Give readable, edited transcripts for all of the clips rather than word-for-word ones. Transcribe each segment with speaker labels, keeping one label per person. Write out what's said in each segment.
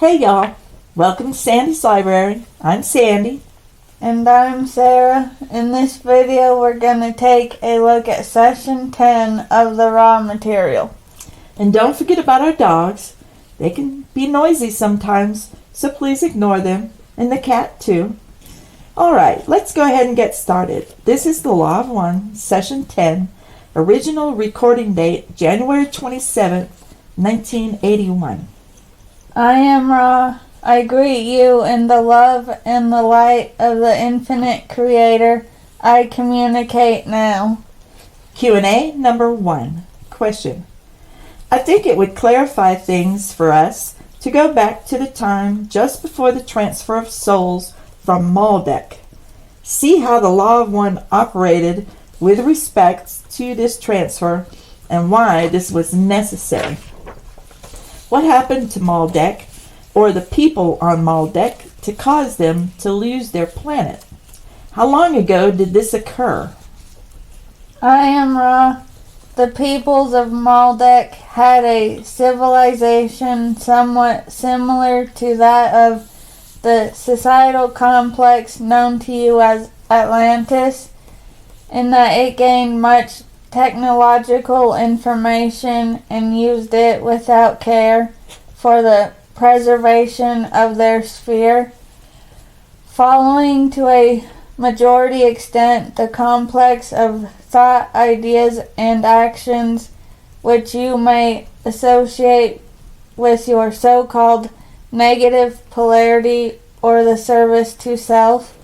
Speaker 1: Hey y'all, welcome to Sandy's Library. I'm Sandy.
Speaker 2: And I'm Sara. In this video we're going to take a look at Session 10 of the raw material.
Speaker 1: And don't forget about our dogs. They can be noisy sometimes, so please ignore them. And the cat too. Alright, let's go ahead and get started. This is the Law of One, Session 10. Original recording date, January 27th, 1981.
Speaker 2: I am Ra. I greet you in the love and the light of the infinite Creator. I communicate now.
Speaker 1: Q&A number 1. Question. I think it would clarify things for us to go back to the time just before the transfer of souls from Maldek. See how the Law of One operated with respect to this transfer and why this was necessary. What happened to Maldek, or the people on Maldek, to cause them to lose their planet? How long ago did this occur?
Speaker 2: I am Ra. The peoples of Maldek had a civilization somewhat similar to that of the societal complex known to you as Atlantis, in that it gained much technological information and used it without care for the preservation of their sphere. Following to a majority extent the complex of thought, ideas, and actions which you may associate with your so-called negative polarity or the service to self.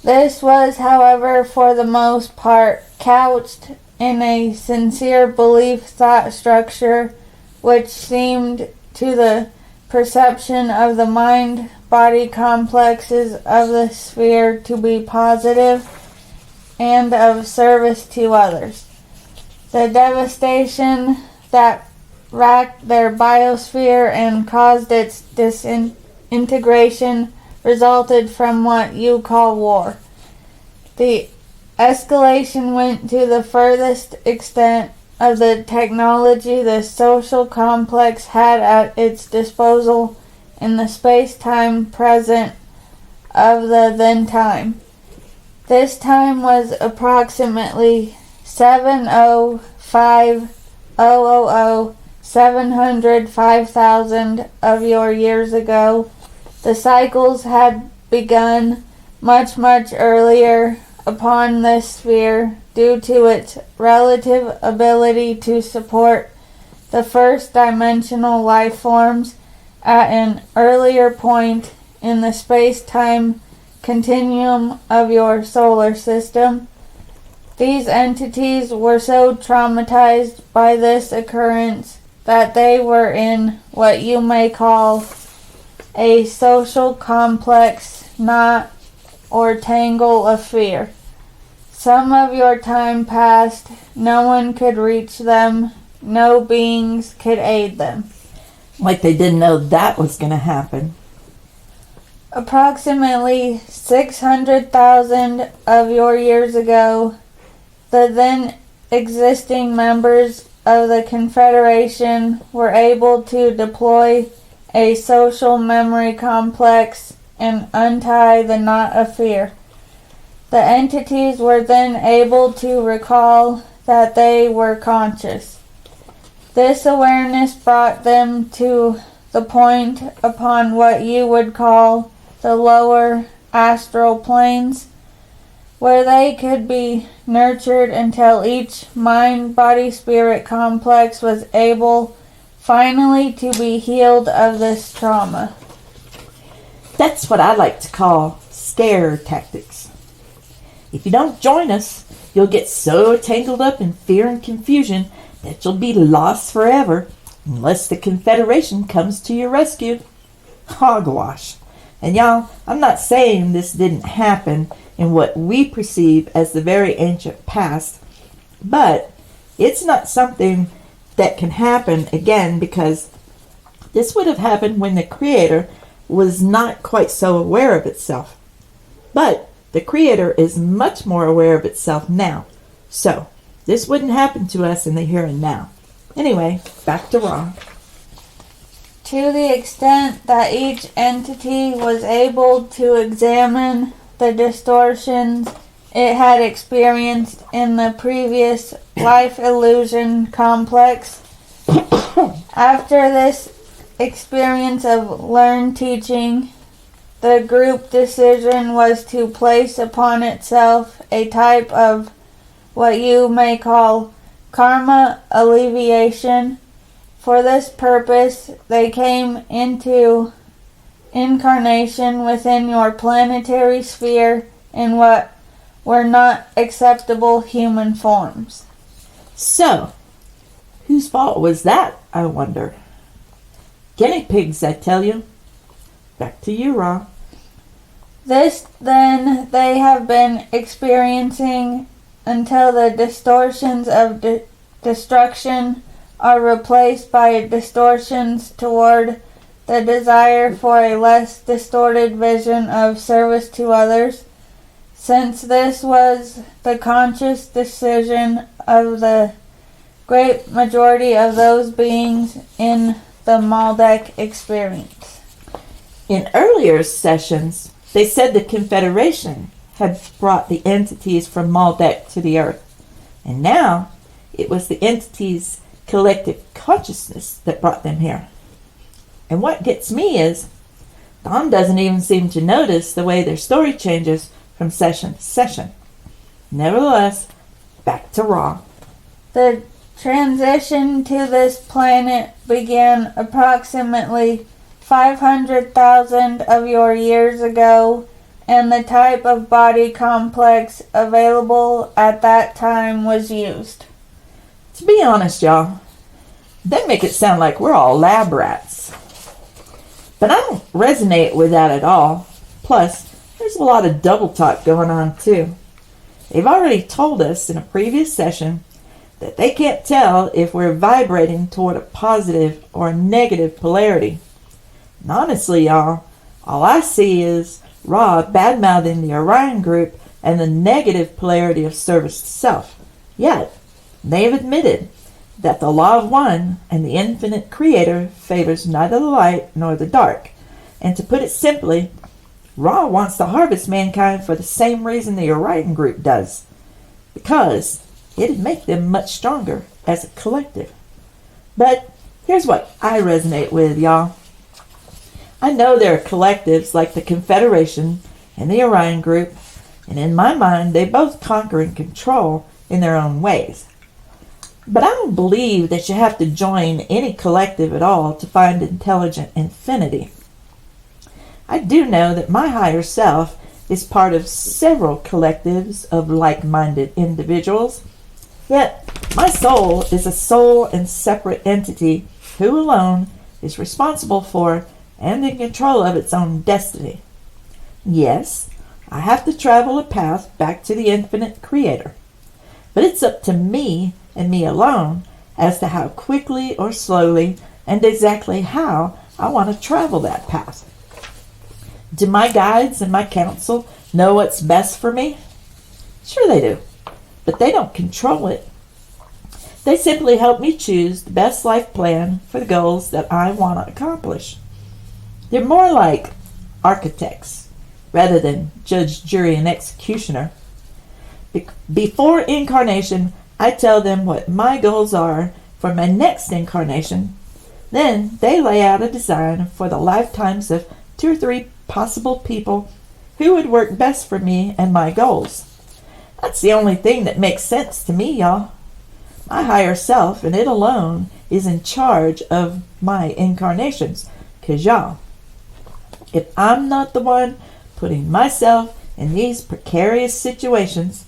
Speaker 2: This was, however, for the most part couched in a sincere belief thought structure which seemed to the perception of the mind-body complexes of the sphere to be positive and of service to others. The devastation that racked their biosphere and caused its disintegration resulted from what you call war. The escalation went to the furthest extent of the technology the social complex had at its disposal in the space-time present of the then time. This time was approximately 705,000 of your years ago. The cycles had begun much earlier upon this sphere due to its relative ability to support the first dimensional life forms at an earlier point in the space-time continuum of your solar system. These entities were so traumatized by this occurrence that they were in what you may call a social complex knot or tangle of fear. Some of your time passed, no one could reach them, no beings could aid them.
Speaker 1: Like they didn't know that was going to happen.
Speaker 2: Approximately 600,000 of your years ago, the then existing members of the Confederation were able to deploy a social memory complex and untie the knot of fear. The entities were then able to recall that they were conscious. This awareness brought them to the point upon what you would call the lower astral planes, where they could be nurtured until each mind-body-spirit complex was able finally to be healed of this trauma.
Speaker 1: That's what I like to call scare tactics. If you don't join us, you'll get so tangled up in fear and confusion that you'll be lost forever unless the Confederation comes to your rescue. Hogwash. And y'all, I'm not saying this didn't happen in what we perceive as the very ancient past, but it's not something that can happen again, because this would have happened when the Creator was not quite so aware of itself. But the Creator is much more aware of itself now. So, this wouldn't happen to us in the here and now. Anyway, back to Ra.
Speaker 2: To the extent that each entity was able to examine the distortions it had experienced in the previous life illusion complex. After this experience of learned teaching, the group decision was to place upon itself a type of what you may call karma alleviation. For this purpose, they came into incarnation within your planetary sphere in what were not acceptable human forms.
Speaker 1: So, whose fault was that, I wonder? Guinea pigs, I tell you. Back to you, Ra.
Speaker 2: This, then, they have been experiencing until the distortions of destruction are replaced by distortions toward the desire for a less distorted vision of service to others. Since this was the conscious decision of the great majority of those beings in the Maldek experience.
Speaker 1: In earlier sessions, they said the Confederation had brought the entities from Maldek to the Earth, and now it was the entities' collective consciousness that brought them here. And what gets me is, Don doesn't even seem to notice the way their story changes from session to session. Nevertheless, back to Ra.
Speaker 2: The transition to this planet began approximately 500,000 of your years ago, and the type of body complex available at that time was used.
Speaker 1: To be honest, y'all, they make it sound like we're all lab rats. But I don't resonate with that at all. Plus, there's a lot of double talk going on too. They've already told us in a previous session that they can't tell if we're vibrating toward a positive or a negative polarity. And honestly, y'all, all I see is Ra bad-mouthing the Orion group and the negative polarity of service to self. Yet, they've admitted that the law of one and the infinite creator favors neither the light nor the dark. And to put it simply, Ra wants to harvest mankind for the same reason the Orion group does. Because it'd make them much stronger as a collective. But here's what I resonate with, y'all. I know there are collectives like the Confederation and the Orion group, and in my mind they both conquer and control in their own ways. But I don't believe that you have to join any collective at all to find intelligent infinity. I do know that my higher self is part of several collectives of like-minded individuals, yet my soul is a sole and separate entity who alone is responsible for and in control of its own destiny. Yes, I have to travel a path back to the infinite creator, but it's up to me and me alone as to how quickly or slowly and exactly how I want to travel that path. Do my guides and my counsel know what's best for me? Sure they do, but they don't control it. They simply help me choose the best life plan for the goals that I want to accomplish. They're more like architects rather than judge, jury, and executioner. Before incarnation, I tell them what my goals are for my next incarnation. Then they lay out a design for the lifetimes of 2 or 3 possible people who would work best for me and my goals. That's the only thing that makes sense to me, y'all. My higher self, and it alone, is in charge of my incarnations. 'Cause y'all, if I'm not the one putting myself in these precarious situations,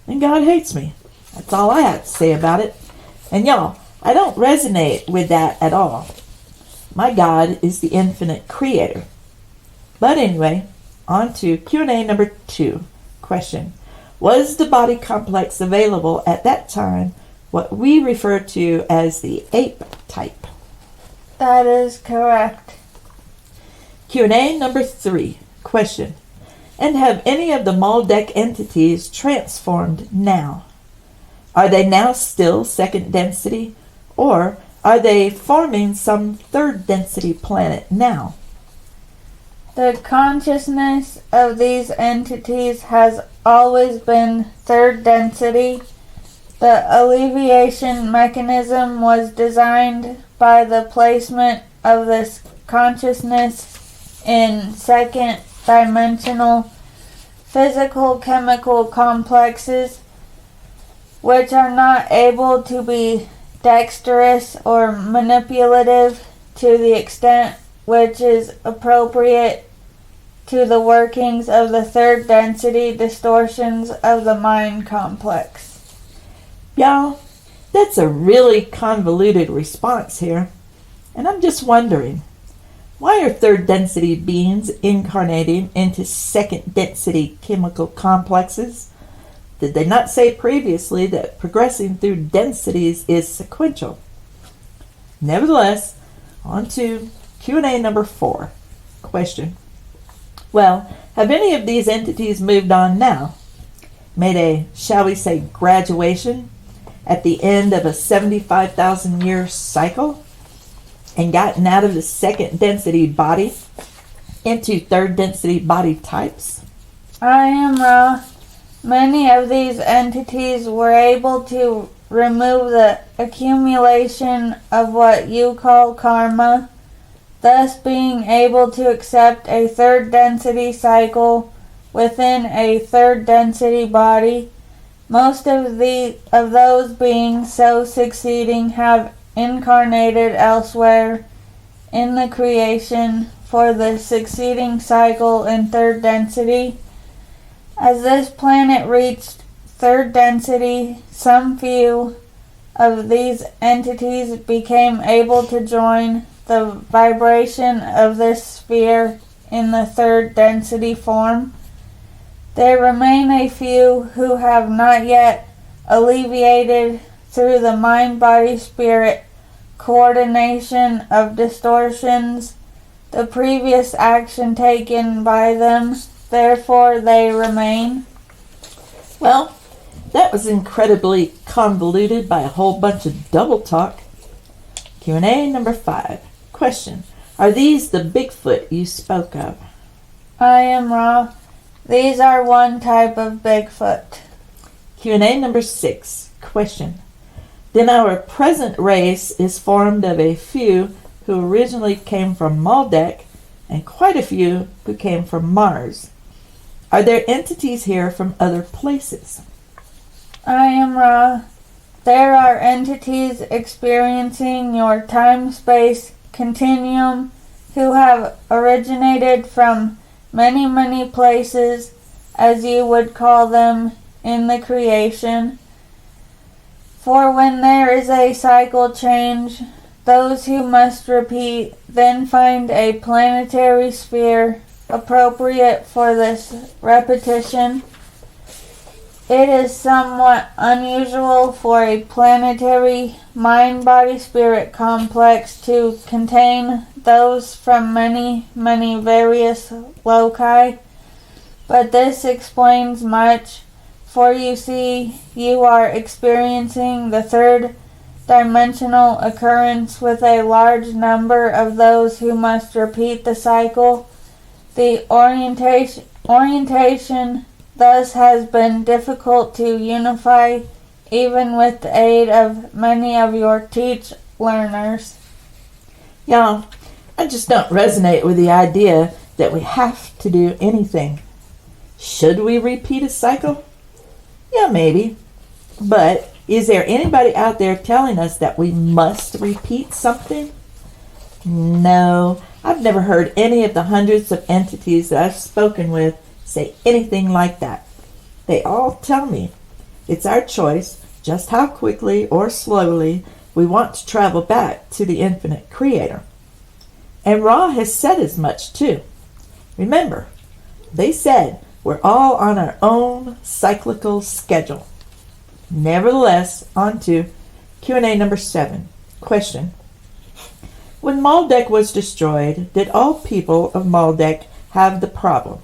Speaker 1: then God hates me. That's all I have to say about it. And y'all, I don't resonate with that at all. My God is the infinite creator. But anyway, on to Q&A number 2. Question: was the body complex available at that time what we refer to as the ape type?
Speaker 2: That is correct.
Speaker 1: Q&A number 3. Question: and have any of the Maldek entities transformed now? Are they now still second density, or Are they forming some third density planet now?
Speaker 2: The consciousness of these entities has always been third density. The alleviation mechanism was designed by the placement of this consciousness in second dimensional physical chemical complexes, which are not able to be dexterous or manipulative to the extent which is appropriate to the workings of the third density distortions of the mind complex.
Speaker 1: Y'all, that's a really convoluted response here. And I'm just wondering, why are third density beings incarnating into second density chemical complexes? Did they not say previously that progressing through densities is sequential? Nevertheless, on to Q&A number 4. Question. Well, have any of these entities moved on now? Made a, shall we say, graduation at the end of a 75,000 year cycle and gotten out of the second density body into third density body types?
Speaker 2: I am Ra. Many of these entities were able to remove the accumulation of what you call karma, thus being able to accept a third density cycle within a third density body. Most of those beings so succeeding have incarnated elsewhere in the creation for the succeeding cycle in third density. As this planet reached third density, some few of these entities became able to join the vibration of this sphere in the third density form. There remain a few who have not yet alleviated through the mind-body-spirit coordination of distortions the previous action taken by them, therefore they remain.
Speaker 1: Well, that was incredibly convoluted by a whole bunch of double talk. Q&A number 5. Question. Are these the Bigfoot you spoke of?
Speaker 2: I am Ra. These are one type of Bigfoot.
Speaker 1: Q&A number 6. Question. Then our present race is formed of a few who originally came from Maldek and quite a few who came from Mars. Are there entities here from other places?
Speaker 2: I am Ra. There are entities experiencing your time-space continuum who have originated from many, many places, as you would call them, in the creation. For when there is a cycle change, those who must repeat then find a planetary sphere appropriate for this repetition. It is somewhat unusual for a planetary mind-body-spirit complex to contain those from many, many various loci, but this explains much, for you see, you are experiencing the third dimensional occurrence with a large number of those who must repeat the cycle. The orientation thus has been difficult to unify, even with the aid of many of your teach learners.
Speaker 1: Y'all, I just don't resonate with the idea that we have to do anything. Should we repeat a cycle? Yeah, maybe. But is there anybody out there telling us that we must repeat something? No, I've never heard any of the hundreds of entities that I've spoken with say anything like that. They all tell me it's our choice just how quickly or slowly we want to travel back to the infinite creator. And Ra has said as much too. Remember, they said we're all on our own cyclical schedule. Nevertheless, on to Q&A number 7. Question. When Maldek was destroyed, did all people of Maldek have the problem?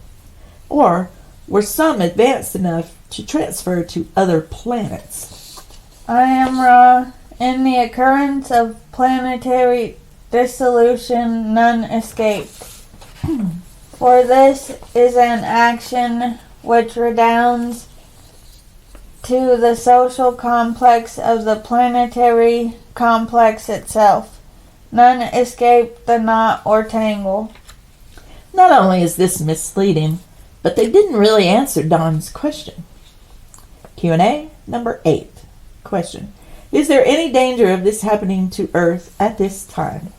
Speaker 1: Or were some advanced enough to transfer to other planets?
Speaker 2: I am Ra. In the occurrence of planetary dissolution, none escaped. For this is an action which redounds to the social complex of the planetary complex itself. None escape the knot or tangle.
Speaker 1: Not only is this misleading, but they didn't really answer Don's question. Q&A number 8. Question. Is there any danger of this happening to Earth at this time?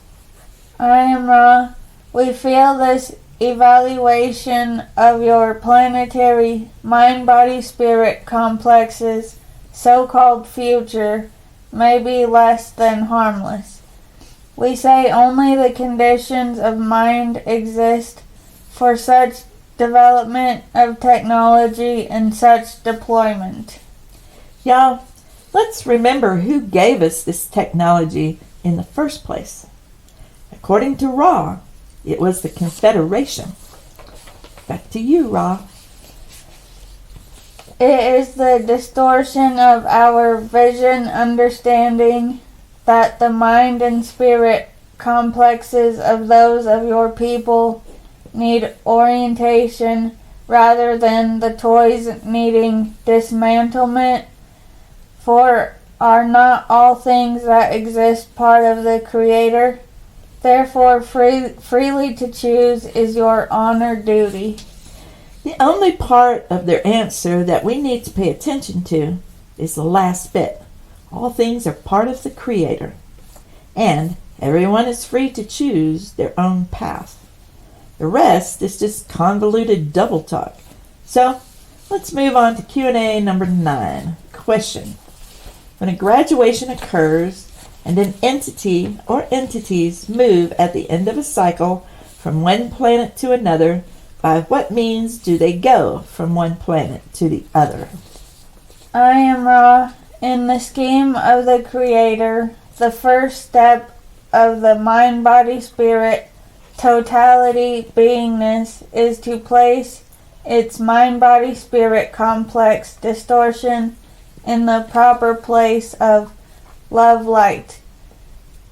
Speaker 2: I am Ra. We feel this evaluation of your planetary mind-body-spirit complexes, so-called future, may be less than harmless. We say only the conditions of mind exist for such development of technology and such deployment.
Speaker 1: Y'all, let's remember who gave us this technology in the first place. According to Ra, it was the Confederation. Back to you, Ra.
Speaker 2: It is the distortion of our vision understanding that the mind and spirit complexes of those of your people need orientation rather than the toys needing dismantlement. For are not all things that exist part of the Creator? Therefore, freely to choose is your honored duty.
Speaker 1: The only part of their answer that we need to pay attention to is the last bit. All things are part of the Creator, and everyone is free to choose their own path. The rest is just convoluted double talk. So, let's move on to Q&A number 9. Question. When a graduation occurs and an entity or entities move at the end of a cycle from one planet to another, by what means do they go from one planet to the other?
Speaker 2: I am Ra. In the scheme of the Creator, the first step of the mind-body-spirit totality beingness is to place its mind-body-spirit complex distortion in the proper place of love-light.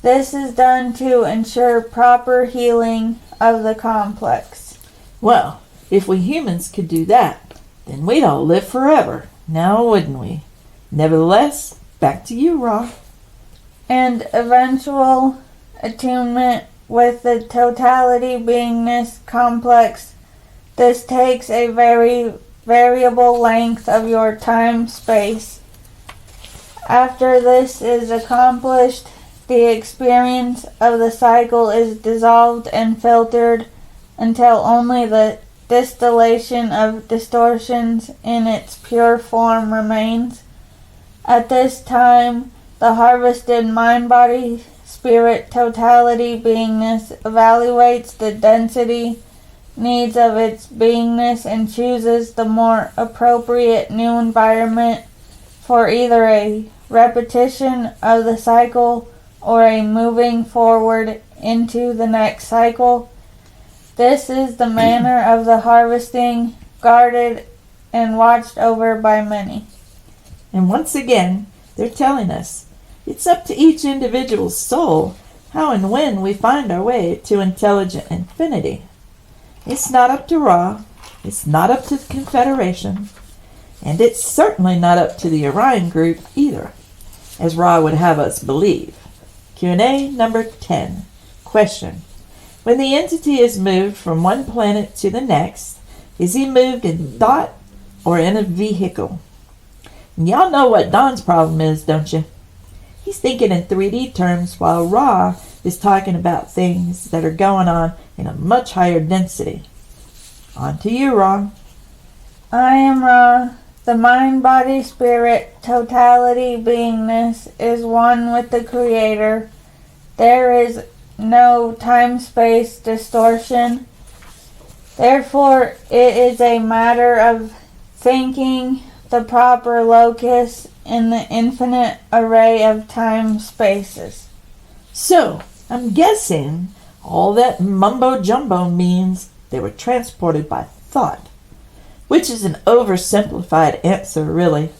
Speaker 2: This is done to ensure proper healing of the complex.
Speaker 1: Well, if we humans could do that, then we'd all live forever, now wouldn't we? Nevertheless, back to you, Ra.
Speaker 2: And eventual attunement with the totality beingness complex. This takes a very variable length of your time-space. After this is accomplished, the experience of the cycle is dissolved and filtered until only the distillation of distortions in its pure form remains. At this time, the harvested mind-body-spirit totality beingness evaluates the density needs of its beingness and chooses the more appropriate new environment for either a repetition of the cycle or a moving forward into the next cycle. This is the manner of the harvesting, guarded and watched over by many.
Speaker 1: And once again, they're telling us it's up to each individual's soul how and when we find our way to intelligent infinity. It's not up to Ra, it's not up to the Confederation, and it's certainly not up to the Orion group either, as Ra would have us believe. Q&A number 10. Question. When the entity is moved from one planet to the next, is he moved in thought or in a vehicle? And y'all know what Don's problem is, don't you? He's thinking in 3D terms while Ra is talking about things that are going on in a much higher density. On to you, Ra.
Speaker 2: I am Ra. The mind-body-spirit totality beingness is one with the Creator. There is no time-space distortion. Therefore, it is a matter of thinking the proper locus in the infinite array of time-spaces.
Speaker 1: So, I'm guessing all that mumbo-jumbo means they were transported by thought, which is an oversimplified answer, really.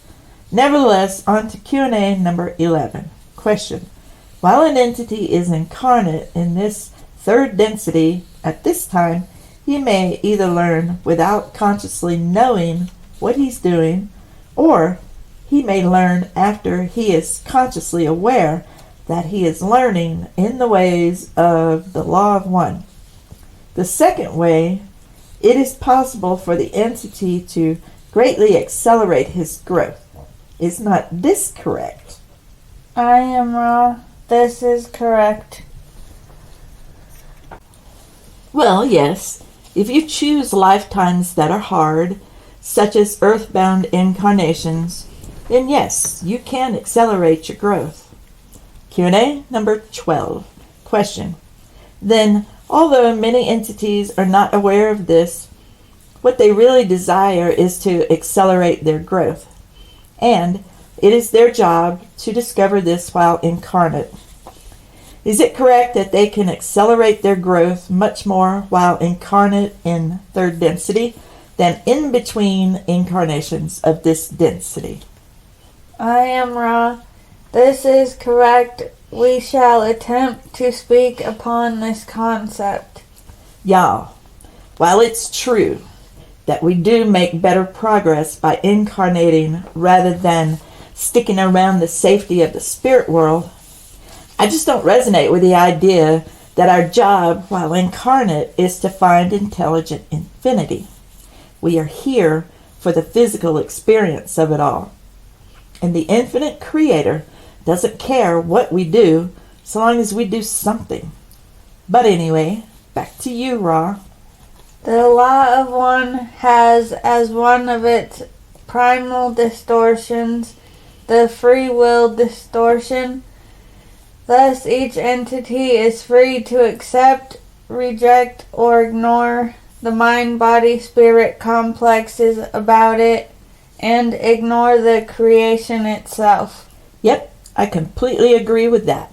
Speaker 1: Nevertheless, on to Q&A number 11. Question. While an entity is incarnate in this third density at this time, he may either learn without consciously knowing what he's doing, or he may learn after he is consciously aware that he is learning in the ways of the law of one. The second way, it is possible for the entity to greatly accelerate his growth. Is not this correct?
Speaker 2: I am Ra. This is correct.
Speaker 1: Well, yes. If you choose lifetimes that are hard, such as earthbound incarnations, then yes, you can accelerate your growth. Q&A number 12. Question. Then, although many entities are not aware of this, what they really desire is to accelerate their growth. And it is their job to discover this while incarnate. Is it correct that they can accelerate their growth much more while incarnate in third density than in between incarnations of this density?
Speaker 2: I am Ra. This is correct. We shall attempt to speak upon this concept.
Speaker 1: Y'all, while it's true that we do make better progress by incarnating rather than sticking around the safety of the spirit world, I just don't resonate with the idea that our job while incarnate is to find intelligent infinity. We are here for the physical experience of it all. And the infinite creator doesn't care what we do so long as we do something. But anyway, back to you, Ra.
Speaker 2: The law of one has as one of its primal distortions the free will distortion. Thus, each entity is free to accept, reject, or ignore the mind-body-spirit complexes about it and ignore the creation itself.
Speaker 1: Yep, I completely agree with that.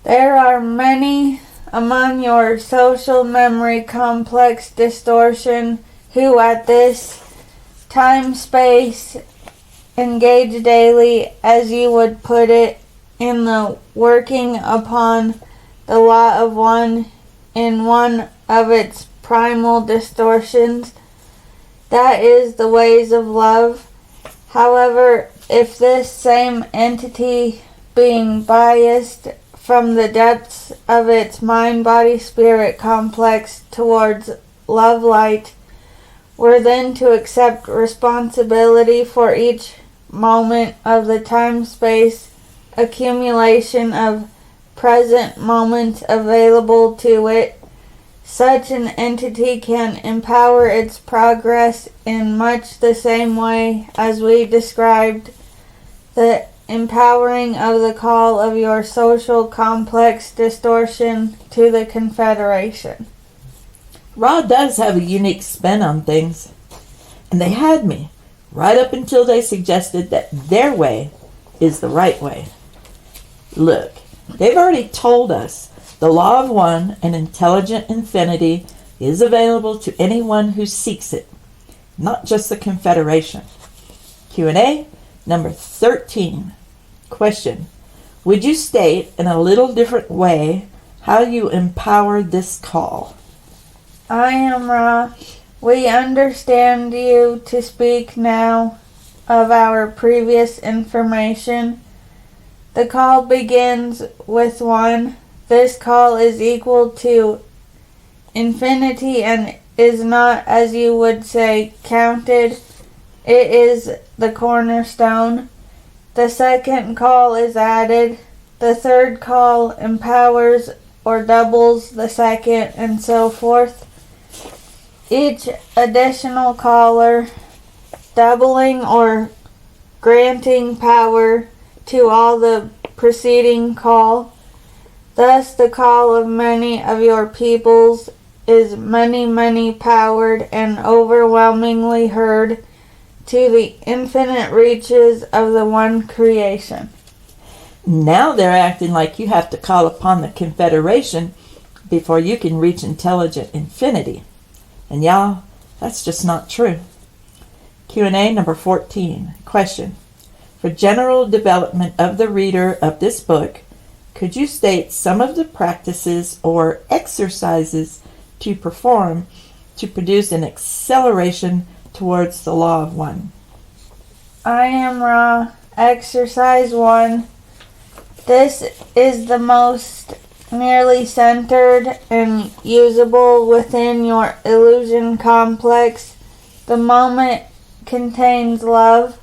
Speaker 2: There are many among your social memory complex distortion who at this time-space engage daily, as you would put it, in the working upon the law of one in one of its primal distortions, that is the ways of love. However, if this same entity, being biased from the depths of its mind-body-spirit complex towards love light, were then to accept responsibility for each moment of the time-space accumulation of present moments available to it, such an entity can empower its progress in much the same way as we described the empowering of the call of your social complex distortion to the Confederation.
Speaker 1: Ra does have a unique spin on things, and they had me right up until they suggested that their way is the right way. Look, they've already told us the law of one and intelligent infinity is available to anyone who seeks it, not just the Confederation. Q&A number 13. Question. Would you state in a little different way how you empower this call?
Speaker 2: I am Ra. We understand you to speak now of our previous information. The call begins with 1. This call is equal to infinity and is not, as you would say, counted. It is the cornerstone. The second call is added. The third call empowers or doubles the second, and so forth. Each additional caller doubling or granting power to all the preceding call. Thus, the call of many of your peoples is many powered and overwhelmingly heard to the infinite reaches of the one creation.
Speaker 1: Now they're acting like you have to call upon the Confederation before you can reach intelligent infinity. And y'all, that's just not true. Q&A number 14. Question. For general development of the reader of this book, could you state some of the practices or exercises to perform to produce an acceleration towards the law of one?
Speaker 2: I am Ra. Exercise 1. This is the most nearly centered and usable within your illusion complex. The moment contains love.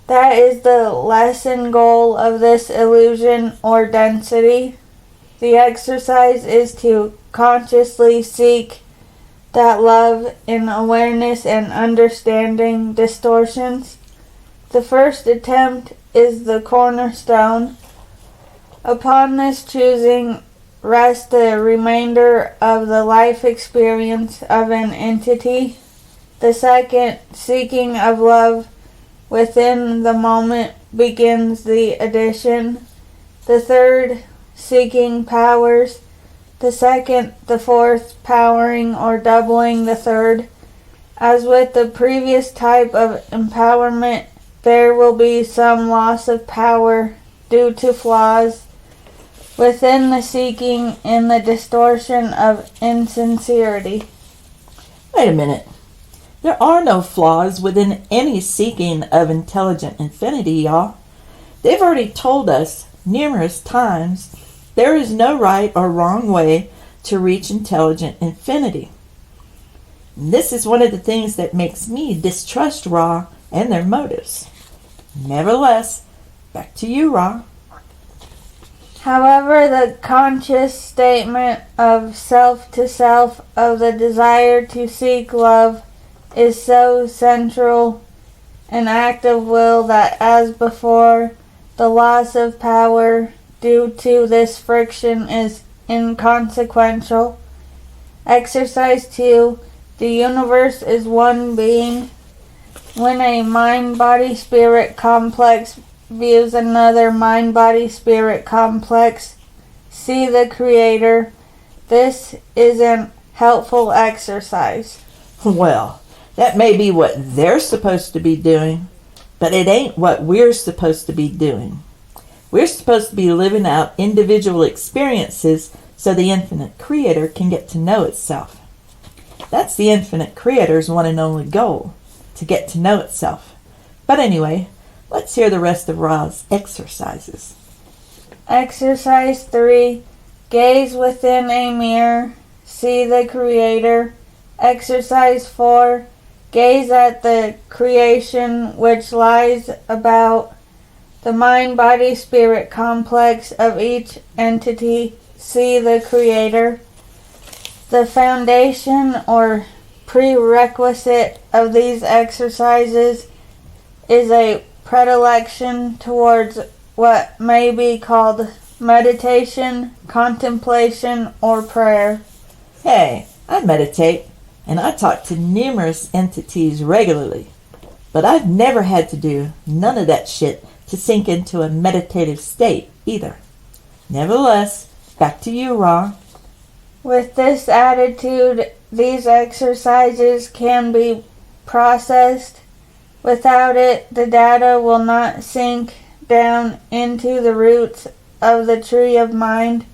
Speaker 2: That is the lesson goal of this illusion or density. The exercise is to consciously seek that love in awareness and understanding distortions. The first attempt is the cornerstone. Upon this choosing rests the remainder of the life experience of an entity. The second, seeking of love within the moment, begins the addition. The third, seeking powers. The second, the fourth, powering or doubling the third. As with the previous type of empowerment, there will be some loss of power due to flaws within the seeking in the distortion of insincerity.
Speaker 1: Wait a minute. There are no flaws within any seeking of intelligent infinity, y'all. They've already told us numerous times there is no right or wrong way to reach intelligent infinity. And this is one of the things that makes me distrust Ra and their motives. Nevertheless, back to you, Ra.
Speaker 2: However, the conscious statement of self to self of the desire to seek love is so central an act of will that, as before, the loss of power due to this friction is inconsequential. Exercise 2. The universe is one being. When a mind-body-spirit complex views another mind-body-spirit complex, see the Creator. This is an helpful exercise.
Speaker 1: Well, that may be what they're supposed to be doing, but it ain't what we're supposed to be doing. We're supposed to be living out individual experiences so the infinite Creator can get to know itself. That's the infinite Creator's one and only goal, to get to know itself. But anyway, let's hear the rest of Ra's exercises.
Speaker 2: Exercise 3. Gaze within a mirror. See the Creator. Exercise 4. Gaze at the creation which lies about the mind-body-spirit complex of each entity. See the Creator. The foundation or prerequisite of these exercises is a predilection towards what may be called meditation, contemplation, or prayer.
Speaker 1: Hey, I meditate, and I talk to numerous entities regularly, but I've never had to do none of that shit to sink into a meditative state either. Nevertheless, back to you, Ra.
Speaker 2: With this attitude, these exercises can be processed. Without it, the data will not sink down into the roots of the tree of mind,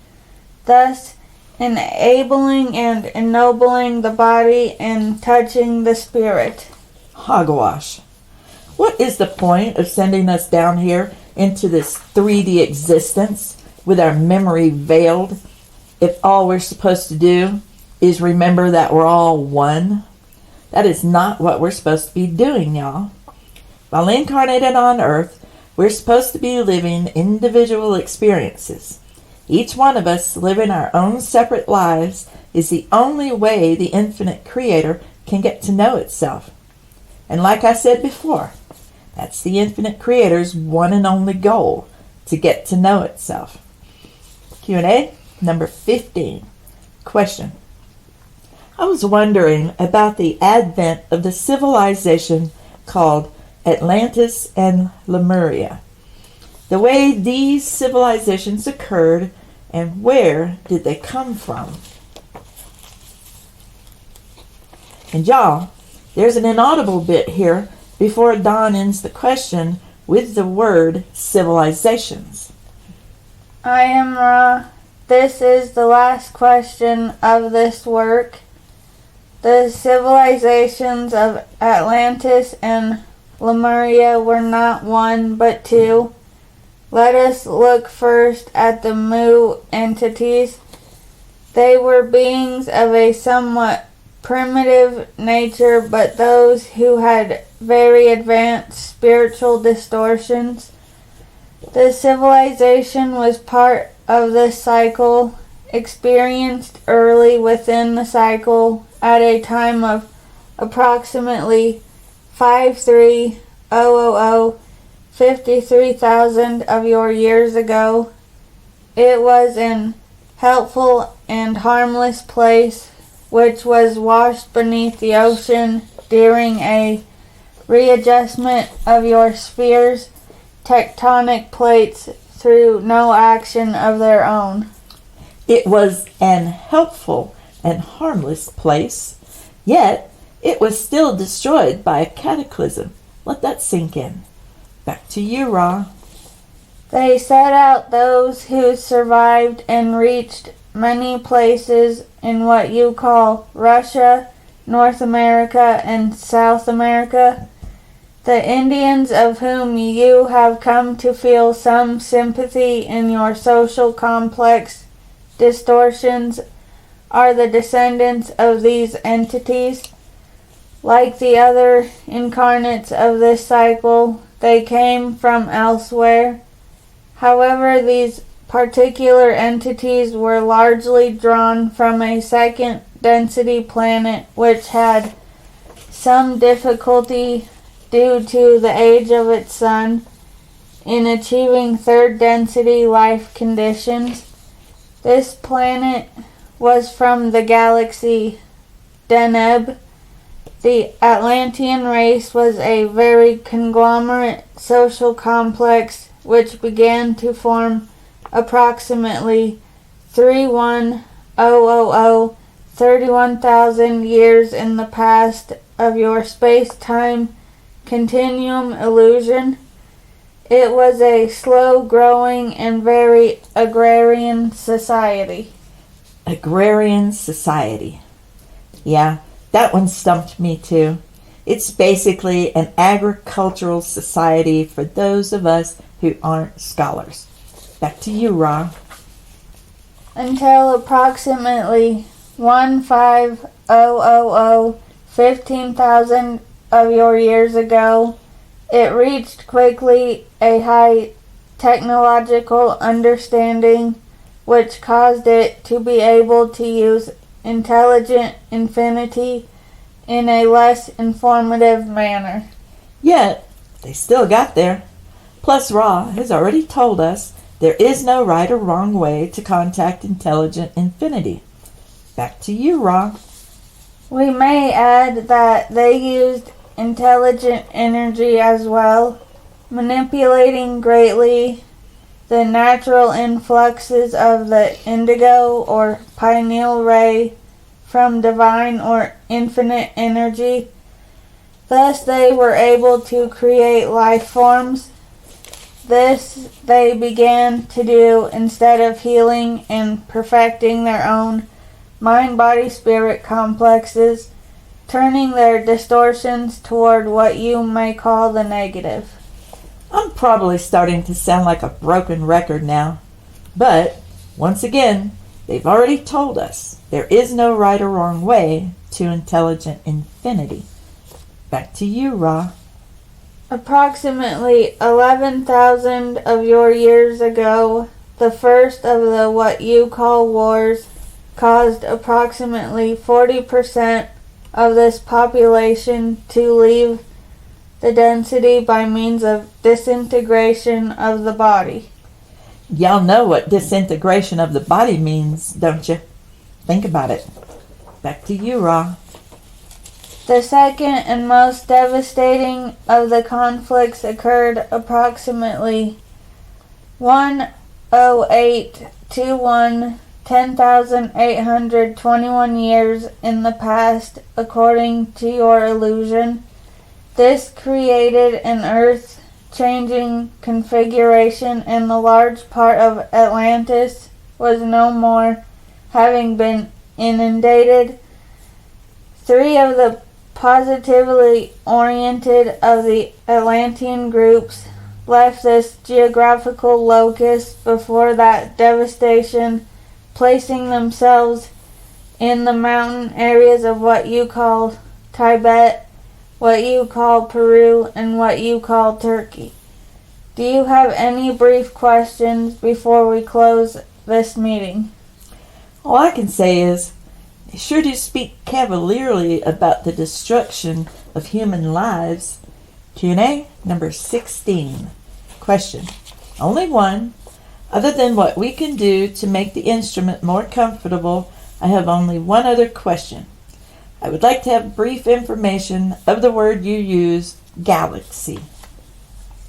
Speaker 2: thus enabling and ennobling the body and touching the spirit.
Speaker 1: Hogwash. What is the point of sending us down here into this 3D existence with our memory veiled if all we're supposed to do is remember that we're all one? That is not what we're supposed to be doing, y'all. While incarnated on Earth, we're supposed to be living individual experiences. Each one of us living our own separate lives is the only way the infinite Creator can get to know itself. And like I said before, that's the infinite Creator's one and only goal, to get to know itself. Q&A number 15. Question. I was wondering about the advent of the civilization called Atlantis and Lemuria. The way these civilizations occurred and where did they come from? And y'all, there's an inaudible bit here before Don ends the question with the word civilizations.
Speaker 2: I am Ra. This is the last question of this work. The civilizations of Atlantis and Lemuria were not one but two. Let us look first at the Mu entities. They were beings of a somewhat primitive nature, but those who had very advanced spiritual distortions. The civilization was part of this cycle, experienced early within the cycle at a time of approximately 53,000 of your years ago. It was an helpful and harmless place which was washed beneath the ocean during a readjustment of your sphere's tectonic plates through no action of their own.
Speaker 1: It was an helpful and harmless place, yet it was still destroyed by a cataclysm. Let that sink in. Back to you, Ra.
Speaker 2: They set out those who survived and reached many places in what you call Russia, North America, and South America. The Indians, of whom you have come to feel some sympathy in your social complex distortions, are the descendants of these entities. Like the other incarnates of this cycle, they came from elsewhere. However, these particular entities were largely drawn from a second density planet which had some difficulty due to the age of its sun in achieving third density life conditions. This planet was from the galaxy Deneb. The Atlantean race was a very conglomerate social complex which began to form approximately 31,000 years in the past of your space-time continuum illusion. It was a slow-growing and very agrarian society.
Speaker 1: Agrarian society. Yeah, that one stumped me too. It's basically an agricultural society for those of us who aren't scholars. Back to you, Ra.
Speaker 2: Until approximately 15,000 of your years ago, it reached quickly a high technological understanding which caused it to be able to use intelligent infinity in a less informative manner.
Speaker 1: Yet, they still got there. Plus, Ra has already told us there is no right or wrong way to contact intelligent infinity. Back to you, Ra.
Speaker 2: We may add that they used intelligent energy as well, manipulating greatly the natural influxes of the indigo or pineal ray from divine or infinite energy. Thus they were able to create life forms. This they began to do instead of healing and perfecting their own mind-body-spirit complexes, turning their distortions toward what you may call the negative.
Speaker 1: I'm probably starting to sound like a broken record now, but once again, they've already told us there is no right or wrong way to intelligent infinity. Back to you, Ra.
Speaker 2: Approximately 11,000 of your years ago, the first of the what you call wars caused approximately 40% of this population to leave the density by means of disintegration of the body.
Speaker 1: Y'all know what disintegration of the body means, don't you? Think about it. Back to you, Ra.
Speaker 2: The second and most devastating of the conflicts occurred approximately 10821 10,821 years in the past, according to your illusion. This created an Earth changing configuration, and the large part of Atlantis was no more, having been inundated. 3 of the positively oriented of the Atlantean groups left this geographical locus before that devastation, placing themselves in the mountain areas of what you call Tibet, what you call Peru, and what you call Turkey. Do you have any brief questions before we close this meeting?
Speaker 1: All I can say is, they sure do speak cavalierly about the destruction of human lives. Q&A number 16. Question. Only one. Other than what we can do to make the instrument more comfortable, I have only one other question. I would like to have brief information of the word you use, galaxy.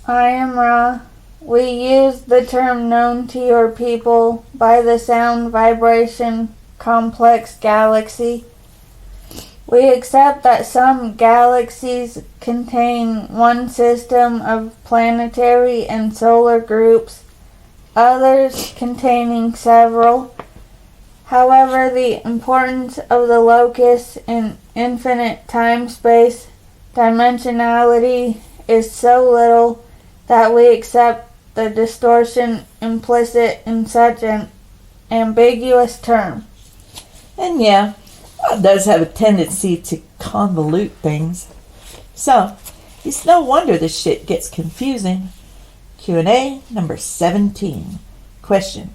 Speaker 2: I am Ra. We use the term known to your people by the sound vibration complex galaxy. We accept that some galaxies contain one system of planetary and solar groups, others containing several. However, the importance of the locus in infinite time-space dimensionality is so little that we accept the distortion implicit in such an ambiguous term.
Speaker 1: And yeah, it does have a tendency to convolute things. So, it's no wonder this shit gets confusing. Q&A number 17. Question.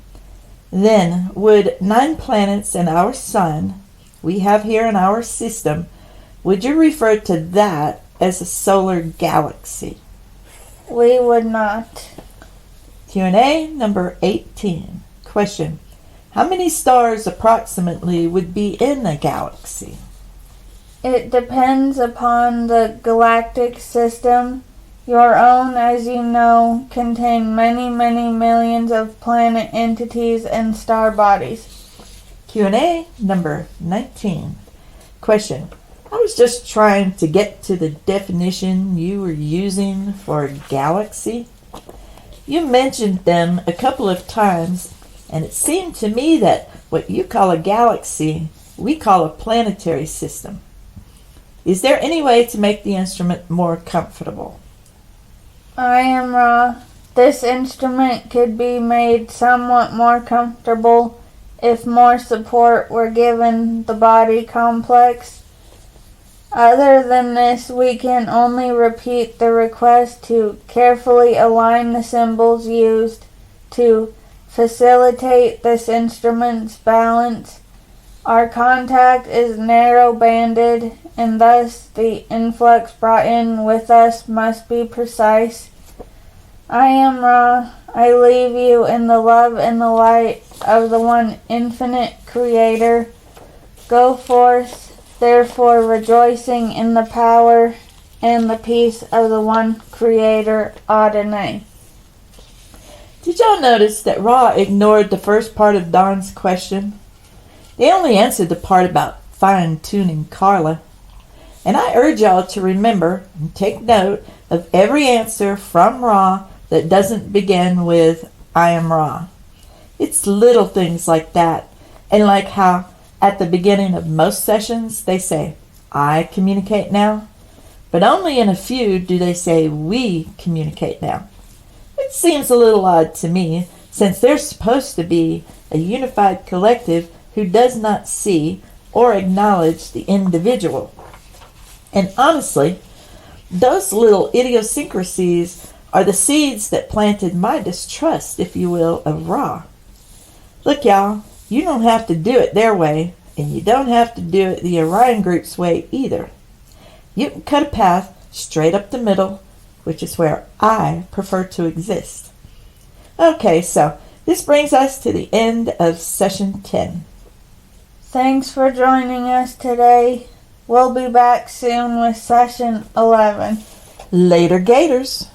Speaker 1: Then, would 9 planets and our sun we have here in our system, would you refer to that as a solar galaxy?
Speaker 2: We would not.
Speaker 1: Q&A number 18. Question. How many stars approximately would be in a galaxy?
Speaker 2: It depends upon the galactic system. Your own, as you know, contain many, many millions of planet entities and star bodies.
Speaker 1: Q&A number 19. Question. I was just trying to get to the definition you were using for galaxy. You mentioned them a couple of times, and it seemed to me that what you call a galaxy, we call a planetary system. Is there any way to make the instrument more comfortable?
Speaker 2: I am Ra. This instrument could be made somewhat more comfortable if more support were given the body complex. Other than this, we can only repeat the request to carefully align the symbols used to facilitate this instrument's balance. Our contact is narrow-banded, and thus the influx brought in with us must be precise. I am Ra. I leave you in the love and the light of the one infinite Creator. Go forth, therefore, rejoicing in the power and the peace of the one Creator, Adonai.
Speaker 1: Did y'all notice that Ra ignored the first part of Don's question? They only answered the part about fine-tuning Carla. And I urge y'all to remember and take note of every answer from Ra that doesn't begin with, I am Ra. It's little things like that. And like how at the beginning of most sessions they say, I communicate now. But only in a few do they say, we communicate now. It seems a little odd to me, since they're supposed to be a unified collective who does not see or acknowledge the individual. And honestly, those little idiosyncrasies are the seeds that planted my distrust, if you will, of Ra. Look, y'all, you don't have to do it their way, and you don't have to do it the Orion group's way either. You can cut a path straight up the middle, which is where I prefer to exist. Okay, so this brings us to the end of session 10.
Speaker 2: Thanks for joining us today. We'll be back soon with session 11.
Speaker 1: Later, Gators.